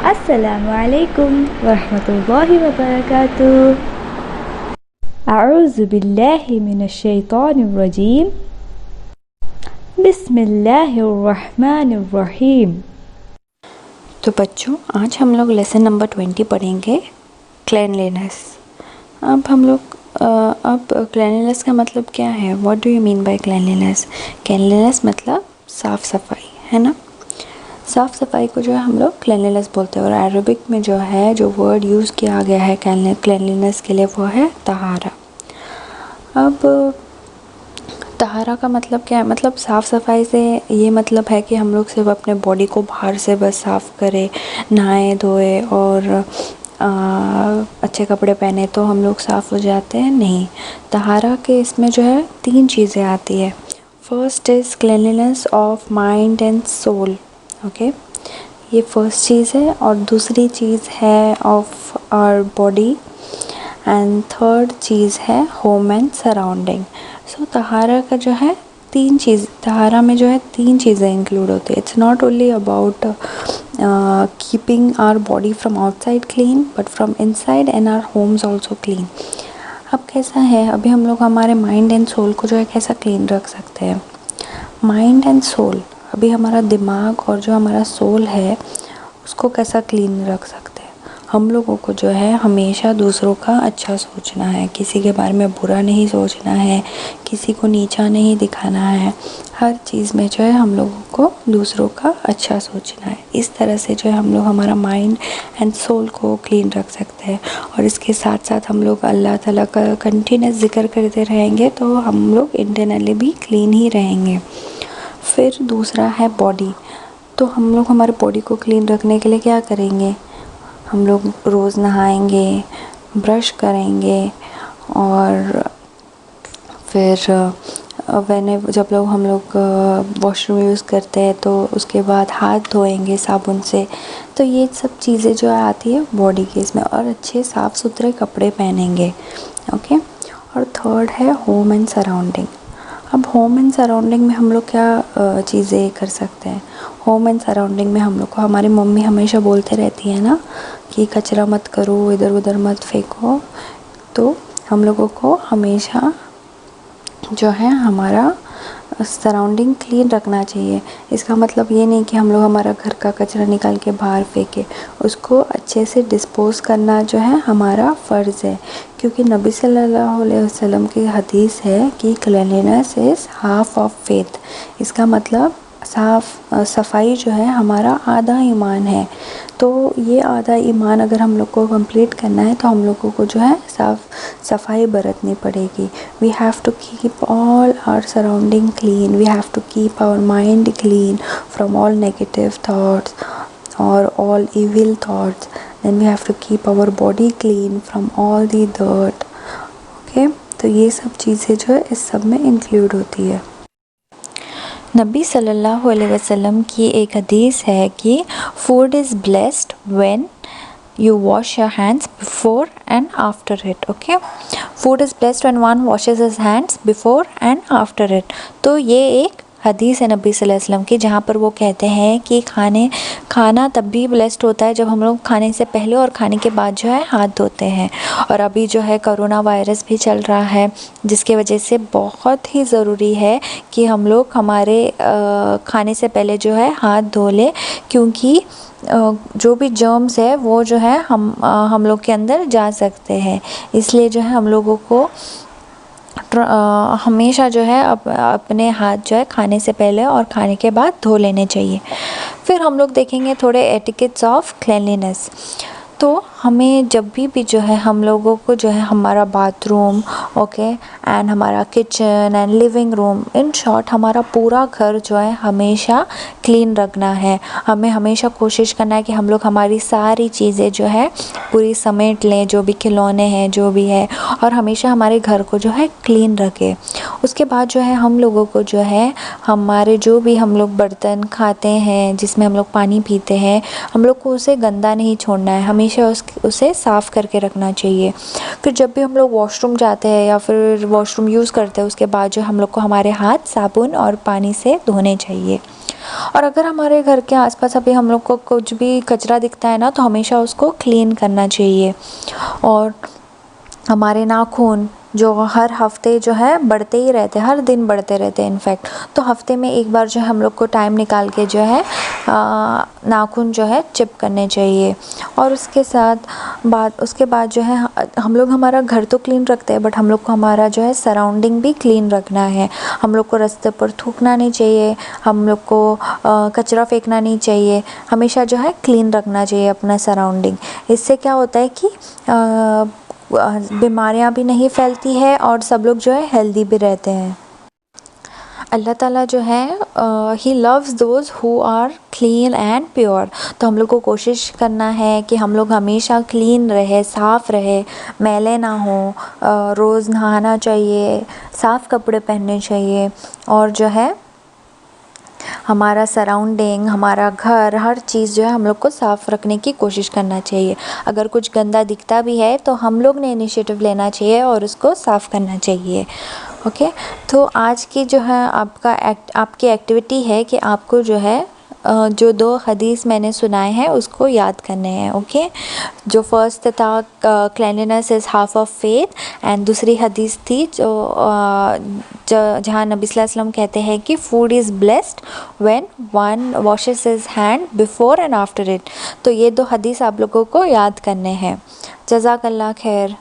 अस्सलामु अलैकुम वरहमतुल्लाहि वबरकातुह। अऊज़ु बिल्लाहि मिनश शैतानिर रजीम। बिस्मिल्लाहिर रहमानिर रहीम। तो बच्चों, आज हम लोग लेसन नंबर 20 पढ़ेंगे, क्लेanलीनेस। अब क्लेanलीनेस का मतलब क्या है? What do you mean by cleanliness? Cleanliness मतलब साफ़ सफाई, है ना। साफ़ सफाई को जो है हम लोग क्लेanलीनेस बोलते हैं। और अरबिक में जो है जो वर्ड यूज़ किया गया है क्लेanलीनेस के लिए वो है तहारा। अब तहारा का मतलब क्या है? मतलब साफ़ सफाई से ये मतलब है कि हम लोग सिर्फ अपने बॉडी को बाहर से बस साफ़ करें, नहाए धोए और अच्छे कपड़े पहने तो हम लोग साफ़ हो जाते हैं, नहीं। तहारा के इसमें जो है 3 चीज़ें आती है। First is cleanliness of mind and soul, okay, ये फर्स्ट चीज़ है। और दूसरी चीज़ है of our body, and third चीज़ है होम एंड सराउंडिंग। सो तहारा का जो है तहारा में जो है 3 चीज़ें इंक्लूड होती है। It's not only about keeping our body from outside clean but from inside and our homes also clean. अब कैसा है, अभी हम लोग हमारे माइंड एंड सोल को जो है कैसा क्लीन रख सकते हैं? माइंड एंड सोल, अभी हमारा दिमाग और जो हमारा सोल है उसको कैसा क्लीन रख सकते हैं? हम लोगों को जो है हमेशा दूसरों का अच्छा सोचना है, किसी के बारे में बुरा नहीं सोचना है, किसी को नीचा नहीं दिखाना है। हर चीज़ में जो है हम लोगों को दूसरों का अच्छा सोचना है। इस तरह से जो है हम लोग हमारा माइंड एंड सोल को क्लीन रख सकते हैं। और इसके साथ साथ हम लोग अल्लाह ताला का कंटिन्यूस जिक्र करते रहेंगे तो हम लोग इंटरनली भी क्लीन ही रहेंगे। फिर दूसरा है बॉडी। तो हम लोग हमारे बॉडी को क्लीन रखने के लिए क्या करेंगे? हम लोग रोज़ नहाएंगे, ब्रश करेंगे और फिर जब हम लोग वॉशरूम यूज़ करते हैं तो उसके बाद हाथ धोएंगे साबुन से। तो ये सब चीज़ें जो आती है बॉडी के इसमें, और अच्छे साफ़ सुथरे कपड़े पहनेंगे, ओके। और थर्ड है होम एंड सराउंडिंग। अब होम एंड सराउंडिंग में हम लोग क्या चीज़ें कर सकते हैं? होम एंड सराउंडिंग में हम लोग को हमारी मम्मी हमेशा बोलते रहती है ना कि कचरा मत करो, इधर उधर मत फेंको। तो हम लोगों को हमेशा जो है हमारा सराउंडिंग क्लीन रखना चाहिए। इसका मतलब ये नहीं कि हम लोग हमारा घर का कचरा निकाल के बाहर फेंके, उसको अच्छे से डिस्पोज़ करना जो है हमारा फ़र्ज़ है। क्योंकि नबी सल्लल्लाहु अलैहि वसल्लम की हदीस है कि cleanliness is half of faith. इसका मतलब सफाई जो है हमारा आधा ईमान है। तो ये आधा ईमान अगर हम लोग को कंप्लीट करना है तो हम लोगों को जो है सफाई बरतनी पड़ेगी। We have to keep all our surrounding clean, we have to keep our mind clean from all negative thoughts और all evil thoughts. Then we have to keep our body clean from all the dirt, okay. तो ये सब चीज़ें जो है इस सब में इंक्लूड होती है। नबी सल्लल्लाहु अलैहि वसल्लम की एक हदीस है कि food is blessed when you wash your hands before and after it, okay. Food is blessed when one washes his hands before and after it. तो ये एक हदीस है नबी सल्लल्लाहु अलैहि वसल्लम की, जहाँ पर वो कहते हैं कि खाना तब भी ब्लेस्ड होता है जब हम लोग खाने से पहले और खाने के बाद जो है हाथ धोते हैं। और अभी जो है कोरोना वायरस भी चल रहा है, जिसके वजह से बहुत ही ज़रूरी है कि हम लोग हमारे खाने से पहले जो है हाथ धो लें, क्योंकि जो भी जर्म्स है वो जो है हम लोग के अंदर जा सकते हैं। इसलिए जो है हम लोगों को हमेशा जो है अपने हाथ जो है खाने से पहले और खाने के बाद धो लेने चाहिए। फिर हम लोग देखेंगे थोड़े एटिकेट्स ऑफ क्लीनलीनेस। तो हमें जब भी जो है हम लोगों को जो है हमारा बाथरूम, ओके, एंड हमारा kitchen and living room, in short हमारा पूरा घर जो है हमेशा क्लीन रखना है। हमें हमेशा कोशिश करना है कि हम लोग हमारी सारी चीज़ें जो है पूरी समेट लें, जो भी खिलौने हैं जो भी है, और हमेशा हमारे घर को जो है क्लीन रखें। उसके बाद जो है हम लोगों को जो है हमारे जो भी हम लोग बर्तन खाते हैं, जिसमें हम लोग पानी पीते हैं, हम लोग को उसे गंदा नहीं छोड़ना है, हमेशा उसे साफ़ करके रखना चाहिए। फिर जब भी हम लोग वॉशरूम जाते हैं या फिर वॉशरूम यूज़ करते हैं, उसके बाद जो हम लोग को हमारे हाथ साबुन और पानी से धोने चाहिए। और अगर हमारे घर के आसपास अभी हम लोग को कुछ भी कचरा दिखता है ना, तो हमेशा उसको क्लीन करना चाहिए। और हमारे नाखून जो हर हफ्ते जो है बढ़ते ही रहते हैं, हर दिन बढ़ते रहते हैं इनफैक्ट, तो हफ्ते में एक बार जो है हम लोग को टाइम निकाल के जो है नाखून जो है चिप करने चाहिए। और उसके बाद जो है हम लोग हमारा घर तो क्लीन रखते हैं, बट हम लोग को हमारा जो है सराउंडिंग भी क्लीन रखना है। हम लोग को रास्ते पर थूकना नहीं चाहिए, हम लोग को कचरा फेंकना नहीं चाहिए, हमेशा जो है क्लीन रखना चाहिए अपना सराउंडिंग। इससे क्या होता है कि बीमारियां भी नहीं फैलती है और सब लोग जो है हेल्दी भी रहते हैं। अल्लाह ताला जो है he loves those who are clean and pure. तो हम लोग को कोशिश करना है कि हम लोग हमेशा क्लीन रहे, साफ़ रहे, मैले ना हो, रोज़ नहाना चाहिए, साफ़ कपड़े पहनने चाहिए, और जो है हमारा सराउंडिंग, हमारा घर, हर चीज़ जो है हम लोग को साफ़ रखने की कोशिश करना चाहिए। अगर कुछ गंदा दिखता भी है तो हम लोग ने इनिशिएटिव लेना चाहिए और उसको साफ़ करना चाहिए। ओके, तो आज की जो है आपकी एक्टिविटी है कि आपको जो है जो 2 हदीस मैंने सुनाए हैं उसको याद करने हैं। ओके, जो फर्स्ट था cleanliness is half of faith, and दूसरी हदीस थी जहाँ नबी सल्लल्लाहु अलैहि वसल्लम कहते हैं कि food is blessed when one washes his hand before and after it. तो ये 2 हदीस आप लोगों को याद करने हैं। जज़ाकल्लाह खैर।